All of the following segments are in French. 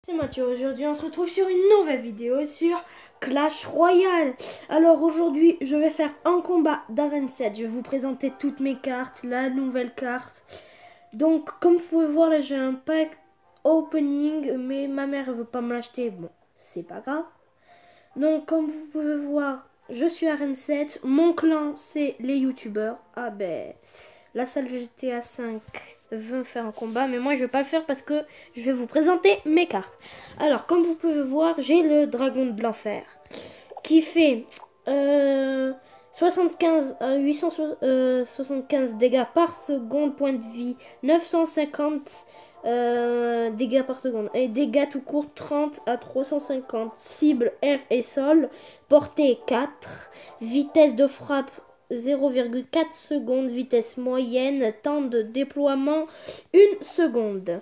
C'est Mathieu, aujourd'hui on se retrouve sur une nouvelle vidéo sur Clash Royale. Alors aujourd'hui je vais faire un combat d'Arène 7, je vais vous présenter toutes mes cartes, la nouvelle carte. Donc comme vous pouvez voir là j'ai un pack opening mais ma mère elle veut pas me l'acheter, bon c'est pas grave. Donc comme vous pouvez voir je suis Arène 7, mon clan c'est les youtubeurs. Ah ben la salle GTA 5 veut faire un combat, mais moi je vais pas le faire parce que je vais vous présenter mes cartes. Alors comme vous pouvez voir j'ai le dragon de l'enfer qui fait 75 à 875 dégâts par seconde, point de vie 950 dégâts par seconde et dégâts tout court 30 à 350, cible air et sol, portée 4, vitesse de frappe 0,4 secondes, vitesse moyenne, temps de déploiement 1 seconde.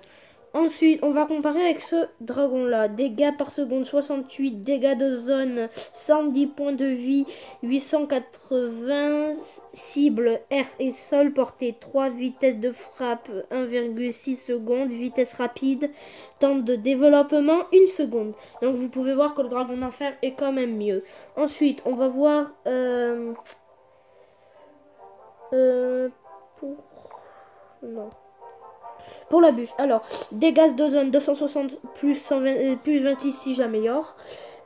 Ensuite, on va comparer avec ce dragon-là. Dégâts par seconde 68, dégâts de zone 110 points de vie 880, cible air et sol, portée 3, vitesse de frappe 1,6 secondes, vitesse rapide, temps de développement 1 seconde. Donc vous pouvez voir que le dragon d'enfer est quand même mieux. Ensuite, on va voir pour la bûche. Alors, dégâts de zone 260 plus 120, plus 26 si j'améliore.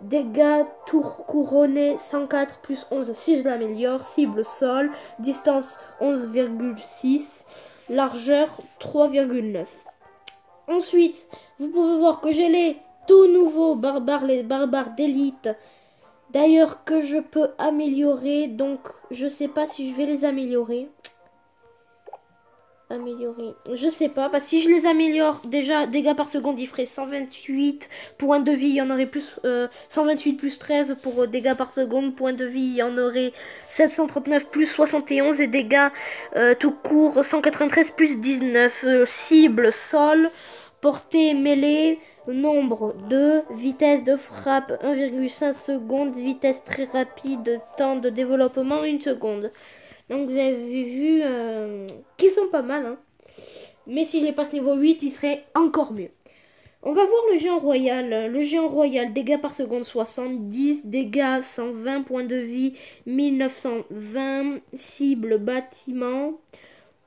Dégâts tour couronné 104 plus 11 si je l'améliore. Cible sol, distance 11,6, largeur 3,9. Ensuite, vous pouvez voir que j'ai les tout nouveaux barbares, les barbares d'élite. D'ailleurs que je peux améliorer, donc je sais pas si je vais les améliorer. Je sais pas, parce que si je les améliore, déjà dégâts par seconde il ferait 128 points de vie, il y en aurait plus 128 plus 13 pour dégâts par seconde, points de vie il y en aurait 739 plus 71 et dégâts tout court 193 plus 19, cible sol, portée mêlée, nombre 2, vitesse de frappe 1,5 secondes, vitesse très rapide, temps de développement 1 seconde. Donc vous avez vu qu'ils sont pas mal. Hein. Mais si je les passe niveau 8, ils seraient encore mieux. On va voir le géant royal. Le géant royal, dégâts par seconde 70, dégâts 120, points de vie 1920, cible bâtiment,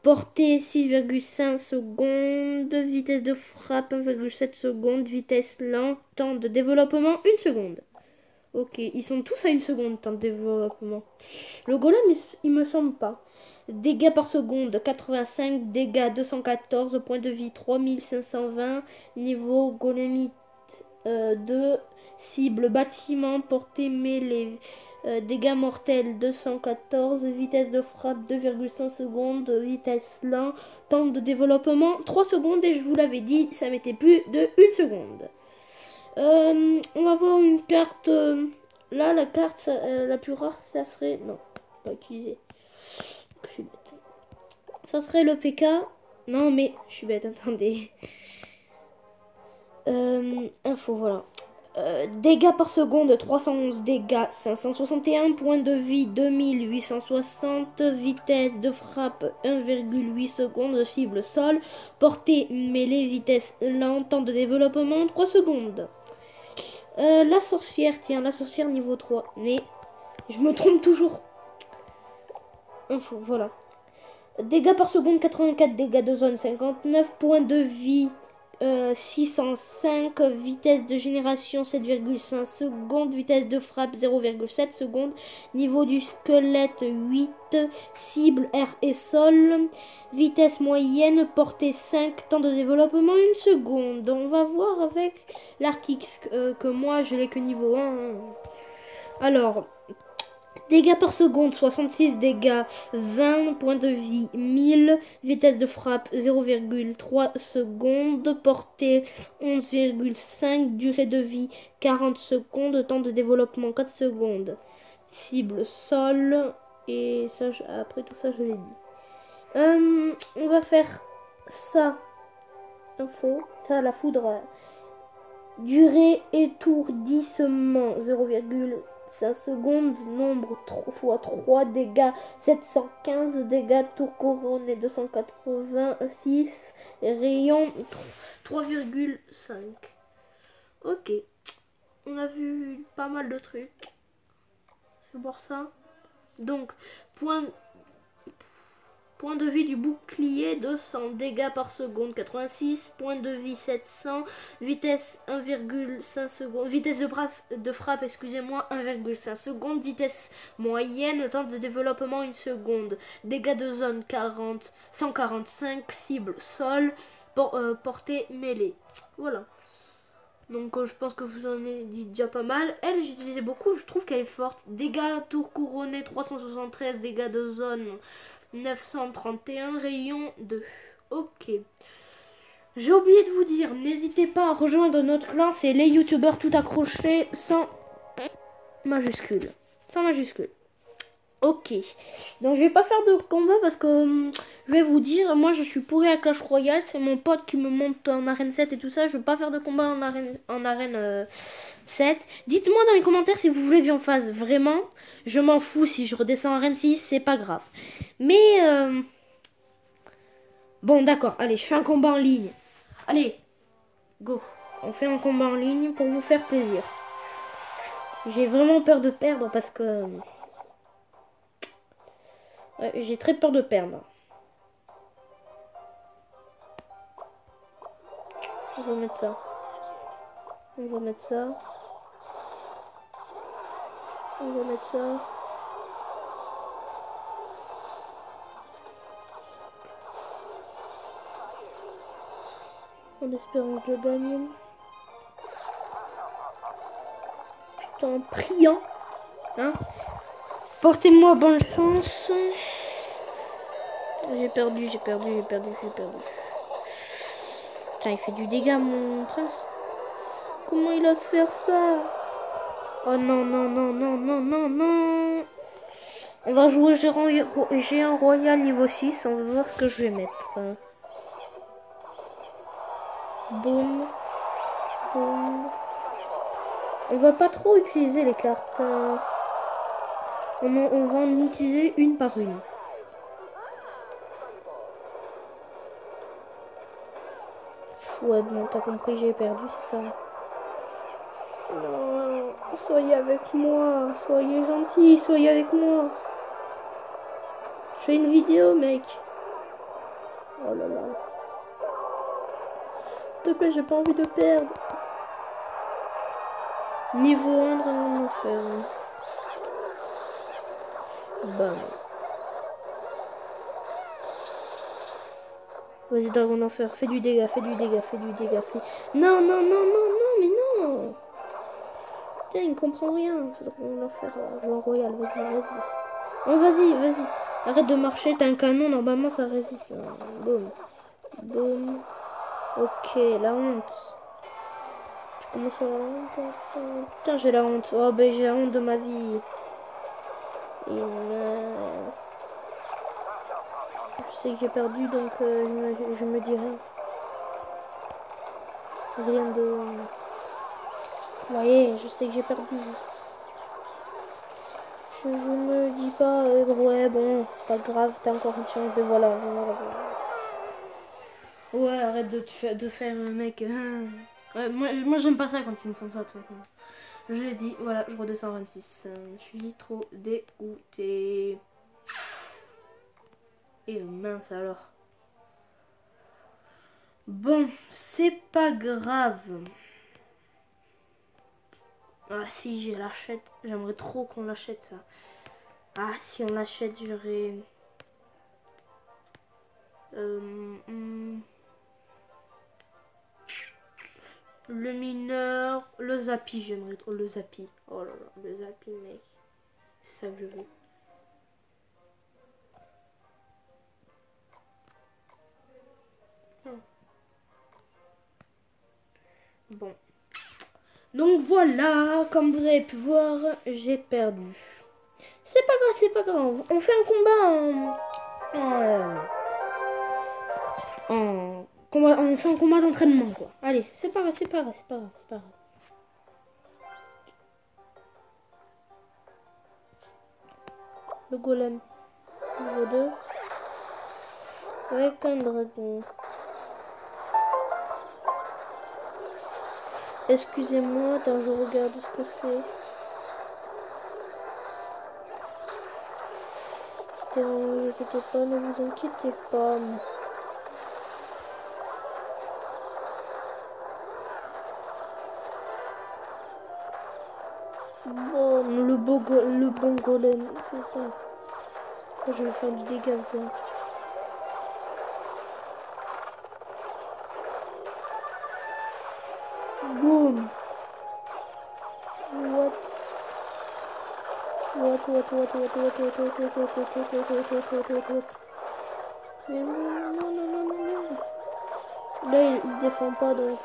portée 6,5 secondes, vitesse de frappe 1,7 secondes, vitesse lente, temps de développement 1 seconde. Ok, ils sont tous à 1 seconde, temps de développement. Le golem, il me semble pas. Dégâts par seconde, 85. Dégâts, 214. Point de vie, 3520. Niveau golemite 2. Cible, bâtiment, portée mêlée. Dégâts mortels, 214. Vitesse de frappe, 2,5 secondes. Vitesse lent. Temps de développement, 3 secondes. Et je vous l'avais dit, ça mettait plus de 1 seconde. On va voir une carte. Là, la carte la plus rare, ça serait. Non, pas utiliser. Je suis bête. Ça serait le PK. Non, mais je suis bête, attendez. Info, voilà. Dégâts par seconde 311, dégâts 561, points de vie 2860, vitesse de frappe 1,8 secondes, cible sol, portée mêlée, vitesse lente, temps de développement 3 secondes. La sorcière, tiens, la sorcière niveau 3. Mais je me trompe toujours. Info, voilà. Dégâts par seconde 84, dégâts de zone 59, points de vie 605, vitesse de génération 7,5 secondes, vitesse de frappe 0,7 secondes, niveau du squelette 8, cible air et sol, vitesse moyenne, portée 5, temps de développement 1 seconde. On va voir avec l'Arc X que moi je l'ai que niveau 1. Alors, dégâts par seconde 66, dégâts 20, points de vie 1000, vitesse de frappe 0,3 secondes, portée 11,5, durée de vie 40 secondes, temps de développement 4 secondes, cible sol, et ça, après tout ça je l'ai dit. On va faire ça, info, ça la foudre, durée étourdissement 0,5 secondes, nombre 3 x 3, dégâts 715, dégâts tour couronné 286, rayon 3,5. Ok. On a vu pas mal de trucs. C'est pour ça. Donc, point de vie du bouclier 200, dégâts par seconde 86, point de vie 700, vitesse 1,5 secondes, vitesse de frappe, excusez-moi, 1,5 secondes, vitesse moyenne, temps de développement 1 seconde, dégâts de zone 40, 145, cible sol, portée mêlée. Voilà. Donc je pense que vous en avez dit déjà pas mal. Elle, j'utilisais beaucoup, je trouve qu'elle est forte. Dégâts tour couronné 373, dégâts de zone 931, rayon 2. Ok. J'ai oublié de vous dire, n'hésitez pas à rejoindre notre clan, c'est les youtubeurs tout accrochés sans majuscule. Sans majuscule. Ok. Donc je vais pas faire de combat parce que je vais vous dire, moi je suis pourri à Clash Royale, c'est mon pote qui me monte en arène 7 et tout ça, je vais pas faire de combat en arène 7. Dites-moi dans les commentaires si vous voulez que j'en fasse vraiment. Je m'en fous si je redescends en arène 6, c'est pas grave. Mais bon d'accord, allez, je fais un combat en ligne. Allez, go. On fait un combat en ligne pour vous faire plaisir. J'ai vraiment peur de perdre parce que j'ai très peur de perdre. On va mettre ça. On va mettre ça. On va mettre ça. En espérant que je gagne. Putain, en priant. Hein? Portez-moi bonne chance. J'ai perdu. Putain, il fait du dégât, mon prince. Comment il ose faire ça? Oh non. On va jouer géant royal niveau 6. On va voir ce que je vais mettre. Boum. On va pas trop utiliser les cartes. On va en utiliser une par une. Ouais, bon, t'as compris, j'ai perdu, c'est ça. Non, soyez avec moi. Soyez gentils, soyez avec moi. Je fais une vidéo, mec. Oh là là. S'il te plaît, j'ai pas envie de perdre. Niveau 1, Dragon d'Enfer. Bam. Vas-y, Dragon d'Enfer, fais du dégât. Non, mais non. Putain, il ne comprend rien. C'est Dragon d'Enfer, joueur royal, vas-y. Oh, vas-y. Arrête de marcher, t'as un canon, normalement ça résiste. Boum. Ok, la honte. Tu commences à la honte. Putain, j'ai la honte. Oh, ben j'ai la honte de ma vie. Je sais que j'ai perdu, donc je me dis rien. Rien de... Vous voyez, je sais que j'ai perdu. Je me dis pas, ouais, bon, c'est pas grave, t'as encore une chance, mais voilà. Ouais, arrête de faire un mec. Ouais, moi j'aime pas ça quand ils me font ça, tout simplement. Je l'ai dit, voilà, je redescends à 26. Je suis trop dégoûté. Et mince alors. Bon, c'est pas grave. Ah si, je l'achète. J'aimerais trop qu'on l'achète ça. Ah si on l'achète, j'aurais... Le mineur, le Zappi, j'aimerais trop le Zappi. Oh là là, le Zappi, mec. C'est ça que je veux. Bon. Donc voilà, comme vous avez pu voir, j'ai perdu. C'est pas grave. On fait un combat on fait un combat d'entraînement, quoi. Allez, c'est pas grave. Le golem. Niveau 2. Avec un dragon. Excusez-moi, attends, je regarde ce que c'est. Ne vous inquiétez pas, ne vous inquiétez pas. Bon, le bon golem. Putain. Je vais faire du dégât, ça. Boum. What? Mais non. Là, il défend pas, donc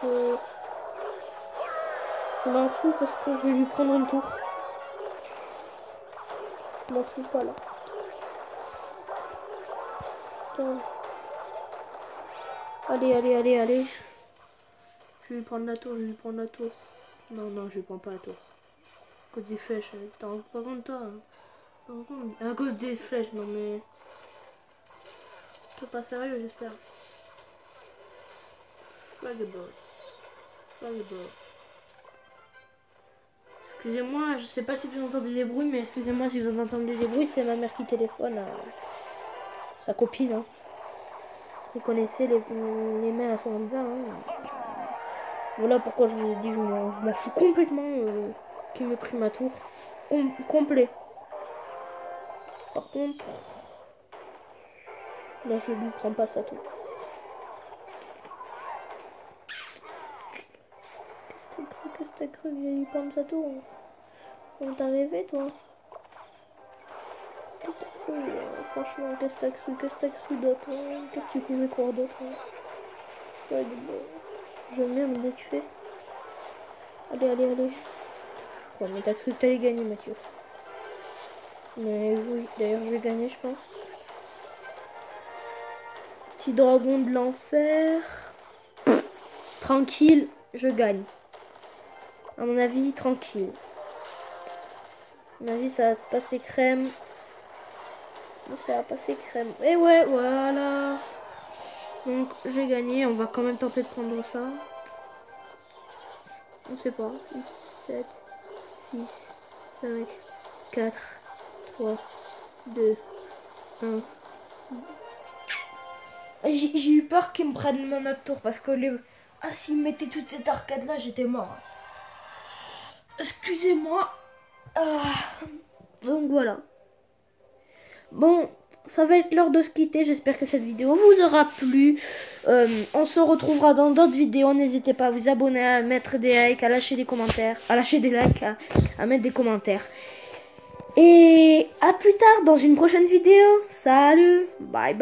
je m'en fous parce que je vais lui prendre un tour. Je m'en fous pas là. Putain. Allez. Je vais lui prendre la tour, Non, je lui prends pas la tour. À cause des flèches, t'en rends pas compte toi hein. À cause des flèches, non mais... C'est pas sérieux, j'espère. Flagball. Excusez-moi, je sais pas si vous entendez des bruits, mais excusez-moi si vous entendez des bruits, c'est ma mère qui téléphone à sa copine. Hein. Vous connaissez les mères à son ça. Hein. Voilà pourquoi je vous ai dit, je m'en fous complètement qu'il me prie ma tour. Complet. Par contre, là je lui prends pas sa tour. Qu'est-ce que t'as cru qu'il allait lui prendre sa tour? On t'a rêvé toi? Qu'est-ce que t'as cru? Franchement, qu'est-ce que t'as cru d'autre? Qu'est-ce que tu pouvais croire d'autre? Ouais, j'aime bien le mec fait. Allez. Ouais, mais t'as cru que t'allais gagner, Mathieu. Mais oui, d'ailleurs, je vais gagner, je pense. Petit dragon de l'enfer. Tranquille, je gagne. À mon avis, tranquille. À mon avis, ça va se passer crème. Ça va passer crème. Et ouais, voilà. Donc, j'ai gagné. On va quand même tenter de prendre ça. On sait pas. 8, 7, 6, 5, 4, 3, 2, 1. J'ai eu peur qu'ils me prennent mon autre tour parce que s'ils mettaient toute cette arcade là, j'étais mort. Excusez-moi. Donc voilà. Bon, ça va être l'heure de se quitter. J'espère que cette vidéo vous aura plu. On se retrouvera dans d'autres vidéos. N'hésitez pas à vous abonner, à mettre des likes, à lâcher des commentaires, à mettre des commentaires. Et à plus tard dans une prochaine vidéo. Salut, bye.